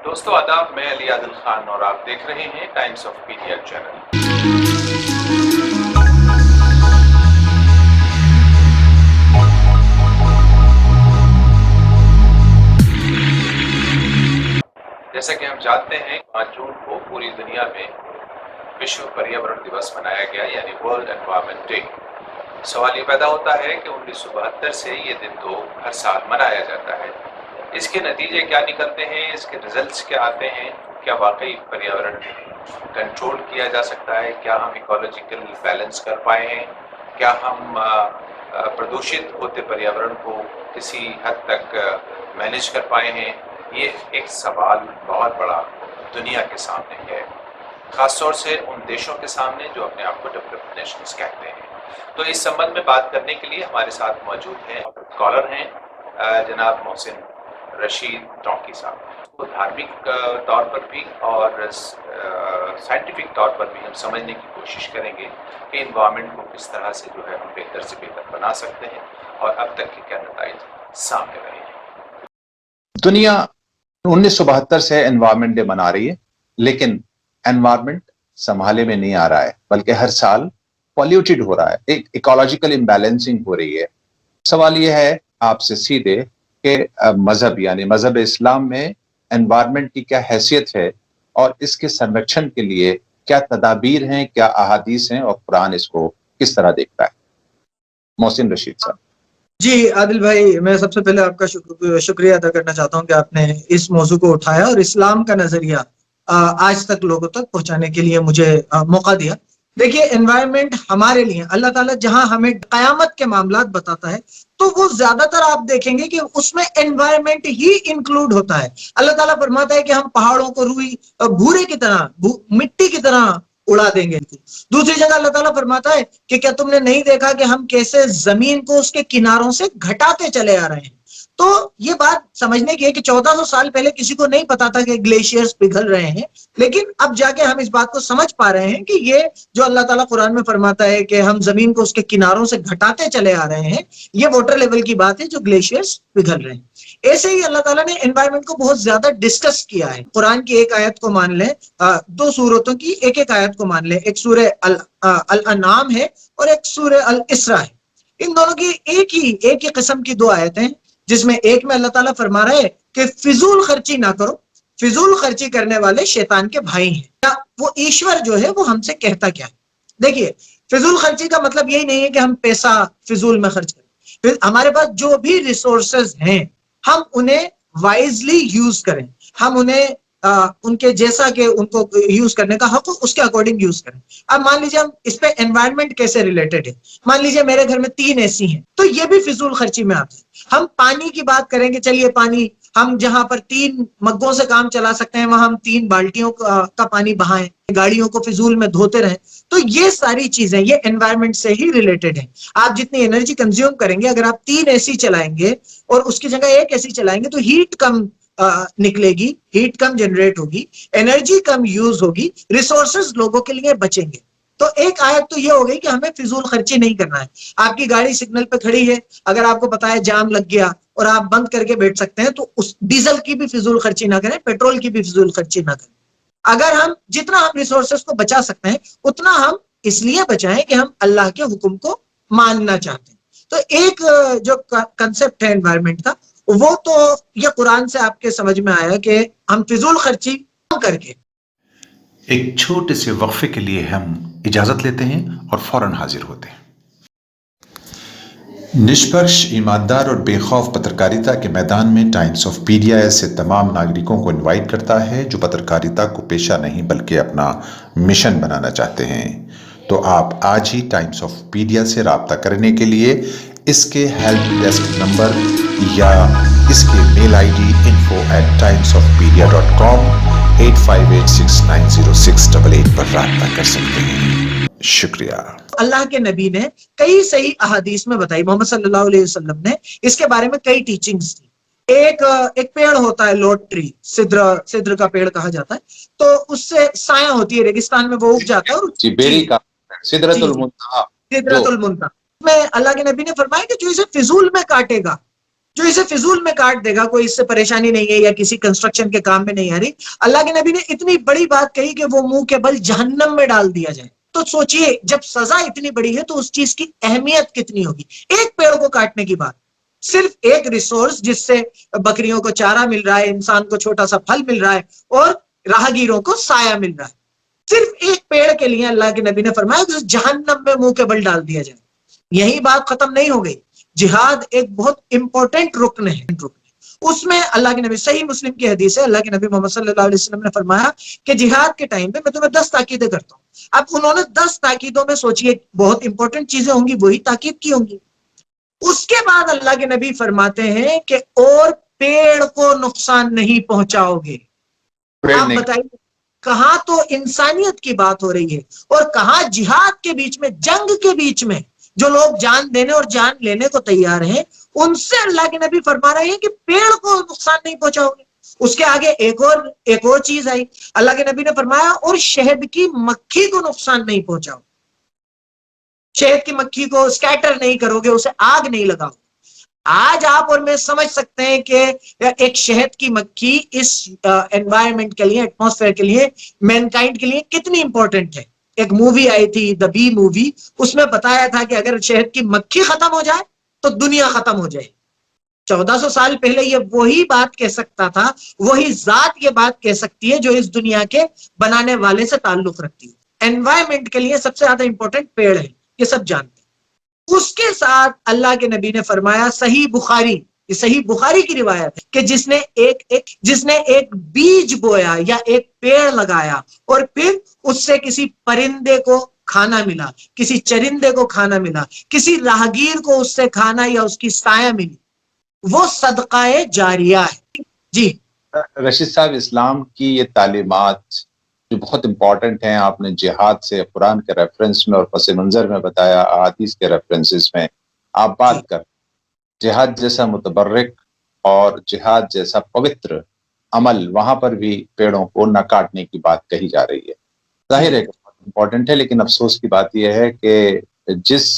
دوستو آداب، میں علی عادل خان اور آپ دیکھ رہے ہیں ٹائمز آف پیڈیا چینل۔ جیسا کہ ہم جانتے ہیں 5 جون کو پوری دنیا میں وشو پریاورن دیوس منایا گیا، یعنی ورلڈ انوائرمنٹ ڈے۔ سوال یہ پیدا ہوتا ہے کہ 1972 سے یہ دن تو ہر سال منایا جاتا ہے، اس کے نتیجے کیا نکلتے ہیں، اس کے ریزلٹس کیا آتے ہیں؟ کیا واقعی پریاورن کنٹرول کیا جا سکتا ہے؟ کیا ہم ایکولوجیکل بیلنس کر پائے ہیں؟ کیا ہم پردوشت ہوتے پریاورن کو کسی حد تک مینیج کر پائے ہیں؟ یہ ایک سوال بہت بڑا دنیا کے سامنے ہے، خاص طور سے ان دیشوں کے سامنے جو اپنے آپ کو ڈیولپڈ نیشنز کہتے ہیں۔ تو اس سمبند میں بات کرنے کے لیے ہمارے ساتھ موجود ہیں اسکالر ہیں جناب محسن رشید ٹونکی صاحب۔ دھارمک طور پر بھی اور سائنٹیفک طور پر بھی ہم سمجھنے کی کوشش کریں گے کہ انوائرمنٹ کو کس طرح سے جو ہے ہم بہتر سے بہتر بنا سکتے ہیں اور اب تک کے کیا نتائج سامنے رہے ہیں۔ دنیا 1972 سے انوائرمنٹ ڈے منا رہی ہے، لیکن انوائرمنٹ سنبھالے میں نہیں آ رہا ہے، بلکہ ہر سال پولیوٹیڈ ہو رہا ہے، ایک ایکولوجیکل امبیلنسنگ ہو رہی ہے۔ سوال یہ ہے آپ سے سیدھے کہ مذہب یعنی مذہب اسلام میں انوائرمنٹ کی کیا حیثیت ہے اور اس کے سرکشن کے لیے کیا تدابیر ہیں، کیا احادیث ہیں، اور قرآن اس کو کس طرح دیکھتا ہے؟ محسن رشید صاحب۔ جی عادل بھائی، میں سب سے پہلے آپ کا شکریہ ادا کرنا چاہتا ہوں کہ آپ نے اس موضوع کو اٹھایا اور اسلام کا نظریہ آج تک لوگوں تک پہنچانے کے لیے مجھے موقع دیا۔ دیکھیے، انوائرمنٹ ہمارے لیے اللہ تعالیٰ جہاں ہمیں قیامت کے معاملات بتاتا ہے تو وہ زیادہ تر آپ دیکھیں گے کہ اس میں انوائرمنٹ ہی انکلوڈ ہوتا ہے۔ اللہ تعالیٰ فرماتا ہے کہ ہم پہاڑوں کو روئی بھورے کی طرح، مٹی کی طرح اڑا دیں گے۔ دوسری جگہ اللہ تعالیٰ فرماتا ہے کہ کیا تم نے نہیں دیکھا کہ ہم کیسے زمین کو اس کے کناروں سے گھٹاتے چلے آ رہے ہیں؟ تو یہ بات سمجھنے کی ہے کہ 1400 سال پہلے کسی کو نہیں پتا تھا کہ گلیشیئرز پگھل رہے ہیں، لیکن اب جا کے ہم اس بات کو سمجھ پا رہے ہیں کہ یہ جو اللہ تعالیٰ قرآن میں فرماتا ہے کہ ہم زمین کو اس کے کناروں سے گھٹاتے چلے آ رہے ہیں، یہ واٹر لیول کی بات ہے جو گلیشیئرز پگھل رہے ہیں۔ ایسے ہی اللہ تعالیٰ نے انوائرمنٹ کو بہت زیادہ ڈسکس کیا ہے۔ قرآن کی ایک آیت کو مان لیں، 2 سورتوں کی ایک ایک آیت کو مان لیں، ایک سورہ الانعام ہے اور ایک سورہ الاسراء ہے۔ ان دونوں کی ایک ہی قسم کی 2 آیتیں، جس میں ایک میں اللہ تعالیٰ فرما رہے ہیں کہ فضول خرچی نہ کرو، فضول خرچی کرنے والے شیطان کے بھائی ہیں۔ یا وہ ایشور جو ہے وہ ہم سے کہتا کیا ہے؟ دیکھیے، فضول خرچی کا مطلب یہی نہیں ہے کہ ہم پیسہ فضول میں خرچ کریں۔ ہمارے پاس جو بھی ریسورسز ہیں ہم انہیں وائزلی یوز کریں، ہم انہیں ان کے جیسا کہ ان کو یوز کرنے کا حق اس کے اکارڈنگ یوز کریں۔ اب مان لیجیے ہم اس پہ انوائرمنٹ کیسے ریلیٹڈ ہے، مان لیجیے میرے گھر میں 3 AC ہیں تو یہ بھی فضول خرچی میں آتا ہے۔ ہم پانی کی بات کریں گے، چلیے پانی ہم جہاں پر 3 مگوں سے کام چلا سکتے ہیں وہاں ہم 3 بالٹیوں کا پانی بہائیں، گاڑیوں کو فضول میں دھوتے رہیں، تو یہ ساری چیزیں یہ انوائرمنٹ سے ہی ریلیٹڈ ہیں۔ آپ جتنی انرجی کنزیوم کریں گے، اگر آپ 3 AC چلائیں گے اور اس کی جگہ 1 AC چلائیں گے تو ہیٹ کم نکلے گی، ہیٹ کم جنریٹ ہوگی، انرجی کم یوز ہوگی، ریسورسز لوگوں کے لیے بچیں گے۔ تو ایک آیت تو یہ ہو گئی کہ ہمیں فضول خرچی نہیں کرنا ہے۔ آپ کی گاڑی سگنل پہ کھڑی ہے، اگر آپ کو پتا ہے جام لگ گیا اور آپ بند کر کے بیٹھ سکتے ہیں تو اس ڈیزل کی بھی فضول خرچی نہ کریں، پیٹرول کی بھی فضول خرچی نہ کریں۔ اگر ہم جتنا ہم ریسورسز کو بچا سکتے ہیں اتنا ہم اس لیے بچائیں کہ ہم اللہ کے حکم کو ماننا چاہتے ہیں۔ تو ایک جو کنسپٹ ہے انوائرمنٹ کا، وہ تو یہ قرآن سے آپ کے سمجھ میں آیا کہ ہم فضول خرچی کر کے۔ ایک چھوٹے سے وقفے کے لیے ہم اجازت لیتے ہیں اور فوراً حاضر ہوتے ہیں۔ نشپکش، ایماندار اور بے خوف پترکاریتا کے میدان میں ٹائمز آف پیڈیا ایسے تمام ناگرکوں کو انوائٹ کرتا ہے جو پترکاریتا کو پیشہ نہیں بلکہ اپنا مشن بنانا چاہتے ہیں۔ تو آپ آج ہی ٹائمز آف پیڈیا سے رابطہ کرنے کے لیے اس کے ہیلپ ڈیسک نمبر یا اس کے میل ID info@timesofpedia.com 8586906888 پر رابطہ کر سکتے ہیں۔ شکریہ۔ اللہ کے نبی نے کئی صحیح احادیث میں بتائی، محمد صلی اللہ علیہ وسلم نے اس کے بارے میں کئی ٹیچنگز دی۔ ایک پیڑ ہوتا ہے لوٹ ٹری، سدر کا پیڑ کہا جاتا ہے، تو اس سے سایہ ہوتی ہے، ریگستان میں وہ اگ جاتا ہے، اور بیری کا سدرۃ المنتہا، سدرۃ المنتہا میں اللہ کے نبی نے فرمایا کہ جو اسے فضول میں کاٹے گا جو اسے فضول میں کاٹ دے گا، کوئی اس سے پریشانی نہیں ہے یا کسی کنسٹرکشن کے کام میں نہیں آ رہی، اللہ کے نبی نے اتنی بڑی بات کہی کہ وہ منہ کے بل جہنم میں ڈال دیا جائے. تو سوچئے جب سزا اتنی بڑی ہے تو اس چیز کی اہمیت کتنی ہوگی. ایک پیڑ کو کاٹنے کی بات، صرف ایک ریسورس جس سے بکریوں کو چارہ مل رہا ہے، انسان کو چھوٹا سا پھل مل رہا ہے اور راہگیروں کو سایہ مل رہا ہے، صرف ایک پیڑ کے لیے اللہ کے نبی نے فرمایا کہ جہنم میں منہ کے بل ڈال دیا جائے. یہی بات ختم نہیں ہو گئی. جہاد ایک بہت امپورٹنٹ رکن ہے. اس میں اللہ کے نبی، صحیح مسلم کی حدیث ہے، اللہ کے نبی محمد صلی اللہ علیہ وسلم نے فرمایا کہ جہاد کے ٹائم پہ میں تمہیں 10 تاکیدیں کرتا ہوں. اب انہوں نے 10 تاکیدوں میں سوچئے بہت امپورٹنٹ چیزیں ہوں گی، وہی تاکید کی ہوں گی. اس کے بعد اللہ کے نبی فرماتے ہیں کہ اور پیڑ کو نقصان نہیں پہنچاؤ گے. آپ بتائیے کہاں تو انسانیت کی بات ہو رہی ہے اور کہاں جہاد کے بیچ میں، جنگ کے بیچ میں جو لوگ جان دینے اور جان لینے کو تیار ہیں، ان سے اللہ کے نبی فرما رہے ہیں کہ پیڑ کو نقصان نہیں پہنچاؤ گے. اس کے آگے ایک اور چیز آئی، اللہ کے نبی نے فرمایا اور شہد کی مکھی کو نقصان نہیں پہنچاؤ. شہد کی مکھی کو سکیٹر نہیں کرو گے، اسے آگ نہیں لگاؤ. آج آپ اور میں سمجھ سکتے ہیں کہ ایک شہد کی مکھی اس انوائرمنٹ کے لیے، ایٹماسفیئر کے لیے، مین کائنڈ کے لیے کتنی امپورٹنٹ ہے. ایک مووی آئی تھی دا بی مووی، اس میں بتایا تھا کہ اگر شہد کی مکھی ختم ہو جائے تو دنیا ختم ہو جائے. 1400 سال پہلے یہ وہی بات کہہ سکتا تھا، وہی ذات یہ بات کہہ سکتی ہے جو اس دنیا کے بنانے والے سے تعلق رکھتی ہے. انوائرمنٹ کے لیے سب سے زیادہ امپورٹنٹ پیڑ ہے، یہ سب جانتے ہیں. اس کے ساتھ اللہ کے نبی نے فرمایا، صحیح بخاری، یہ صحیح بخاری کی روایت ہے کہ جس نے ایک بیج بویا یا ایک پیڑ لگایا اور پھر اس سے کسی پرندے کو کھانا ملا، کسی چرندے کو کھانا ملا، کسی راہگیر کو اس سے کھانا یا اس کی سایہ ملی، وہ صدقہ جاریہ ہے. جی رشید صاحب، اسلام کی یہ تعلیمات جو بہت امپورٹنٹ ہیں، آپ نے جہاد سے قرآن کے ریفرنس میں اور پس منظر میں بتایا، احادیث کے ریفرنسز میں آپ بات کر، جہاد جیسا متبرک اور جہاد جیسا پوتر عمل، وہاں پر بھی پیڑوں کو نہ کاٹنے کی بات کہی جا رہی ہے. ظاہر ہے کہ بہت امپورٹنٹ ہے، لیکن افسوس کی بات یہ ہے کہ جس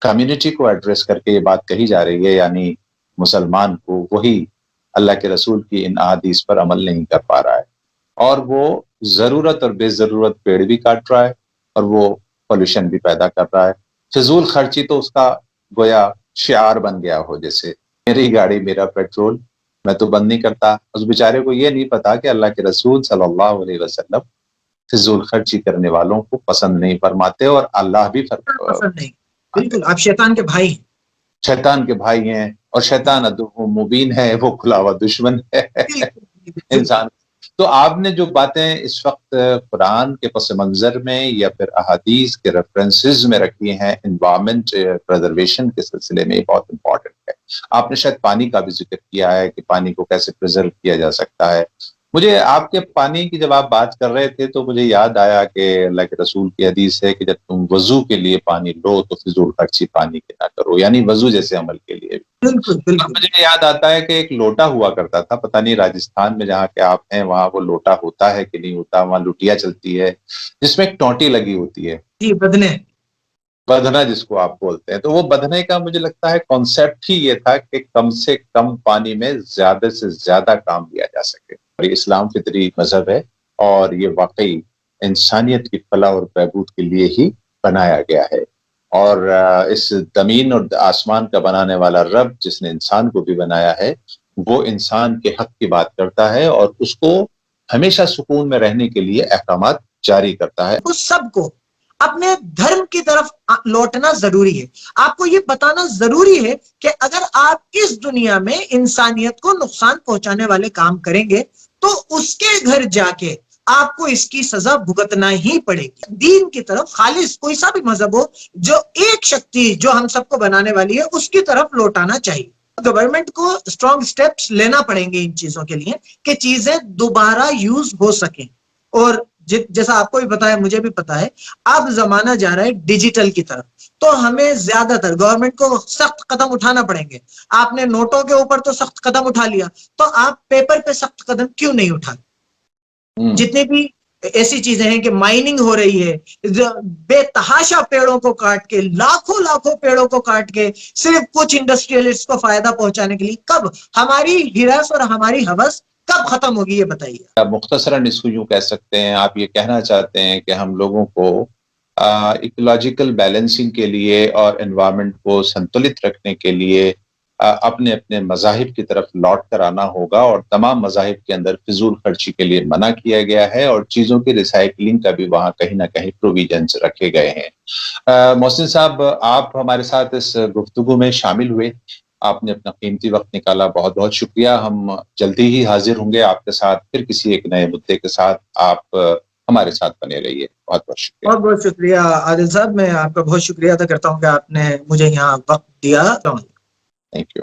کمیونٹی کو ایڈریس کر کے یہ بات کہی جا رہی ہے، یعنی مسلمان کو، وہی اللہ کے رسول کی ان احادیث پر عمل نہیں کر پا رہا ہے، اور وہ ضرورت اور بے ضرورت پیڑ بھی کاٹ رہا ہے اور وہ پولوشن بھی پیدا کر رہا ہے. فضول خرچی تو اس کا گویا شعار بن گیا ہو، جیسے میری گاڑی میرا پیٹرول، میں تو بند نہیں کرتا. اس بیچارے کو یہ نہیں پتا کہ اللہ کے رسول صلی اللہ علیہ وسلم فضول خرچی کرنے والوں کو پسند نہیں فرماتے، اور اللہ بھی پسند نہیں. بالکل، آپ شیطان کے بھائی ہیں. شیطان کے بھائی ہیں، اور شیطان عدو مبین ہے، وہ کھلا ہوا دشمن ہے انسان. تو آپ نے جو باتیں اس وقت قرآن کے پس منظر میں یا پھر احادیث کے ریفرنسز میں رکھی ہیں انوائرمنٹ پریزرویشن کے سلسلے میں، یہ بہت امپورٹنٹ ہے. آپ نے شاید پانی کا بھی ذکر کیا ہے کہ پانی کو کیسے پریزرو کیا جا سکتا ہے. مجھے آپ کے پانی کی جب آپ بات کر رہے تھے تو مجھے یاد آیا کہ اللہ کے رسول کی حدیث ہے کہ جب تم وضو کے لیے پانی لو تو فضول خرچی پانی کی نہ کرو، یعنی وضو جیسے عمل کے لیے. بالکل بالکل. مجھے یاد آتا ہے کہ ایک لوٹا ہوا کرتا تھا، پتہ نہیں راجستھان میں جہاں کہ آپ ہیں وہاں وہ لوٹا ہوتا ہے کہ نہیں ہوتا، وہاں لٹیا چلتی ہے جس میں ایک ٹوٹی لگی ہوتی ہے، جی بدھنا جس کو آپ بولتے ہیں. تو وہ بدھنے کا مجھے لگتا ہے کانسیپٹ ہی یہ تھا کہ کم سے کم پانی میں زیادہ سے زیادہ کام لیا جا سکے. اور اسلام فطری مذہب ہے اور یہ واقعی انسانیت کی فلاح اور بہبود کے لیے ہی بنایا گیا ہے. اور اس زمین اور آسمان کا بنانے والا رب جس نے انسان کو بھی بنایا ہے، وہ انسان کے حق کی بات کرتا ہے اور اس کو ہمیشہ سکون میں رہنے کے لیے احکامات جاری کرتا ہے. اس سب کو اپنے دھرم کی طرف لوٹنا ضروری ہے. آپ کو یہ بتانا ضروری ہے کہ اگر آپ اس دنیا میں انسانیت کو نقصان پہنچانے والے کام کریں گے تو اس کے گھر جا کے آپ کو اس کی سزا بھگتنا ہی پڑے گی. دین کی طرف خالص کوئی سا بھی مذہب ہو، جو ایک شکتی جو ہم سب کو بنانے والی ہے، اس کی طرف لوٹانا چاہیے. گورنمنٹ کو اسٹرانگ سٹیپس لینا پڑیں گے ان چیزوں کے لیے کہ چیزیں دوبارہ یوز ہو سکیں. اور جیسا آپ کو بھی پتا ہے، مجھے بھی پتا ہے، اب زمانہ جا رہا ہے ڈیجیٹل کی طرف، تو ہمیں زیادہ تر گورنمنٹ کو سخت قدم اٹھانا پڑیں گے. آپ نے نوٹوں کے اوپر تو سخت قدم اٹھا لیا، تو آپ پیپر پہ سخت قدم کیوں نہیں اٹھا؟ جتنے بھی ایسی چیزیں ہیں کہ مائننگ ہو رہی ہے بے تحاشا پیڑوں کو کاٹ کے، لاکھوں پیڑوں کو کاٹ کے صرف کچھ انڈسٹریلسٹ کو فائدہ پہنچانے کے لیے. کب ہماری ہرس اور ہماری ہوس کب ختم ہوگی یہ بتائیے. مختصراً اس کو یوں کہہ سکتے ہیں، آپ یہ کہنا چاہتے ہیں کہ ہم لوگوں کو ایکولوجیکل بیلنسنگ کے لیے اور انوائرمنٹ کو سنتولت رکھنے کے لیے اپنے اپنے مذاہب کی طرف لوٹ کر آنا ہوگا، اور تمام مذاہب کے اندر فضول خرچی کے لیے منع کیا گیا ہے، اور چیزوں کی ریسائکلنگ کا بھی وہاں کہیں نہ کہیں پروویژنز رکھے گئے ہیں. محسن صاحب، آپ ہمارے ساتھ اس گفتگو میں شامل ہوئے، آپ نے اپنا قیمتی وقت نکالا، بہت بہت شکریہ. ہم جلدی ہی حاضر ہوں گے آپ کے ساتھ پھر کسی ایک نئے مدعے کے ساتھ. آپ ہمارے ساتھ بنے رہیے. بہت بہت شکریہ. بہت بہت شکریہ عادل صاحب، میں آپ کا بہت شکریہ ادا کرتا ہوں کہ آپ نے مجھے یہاں وقت دیا. Thank you.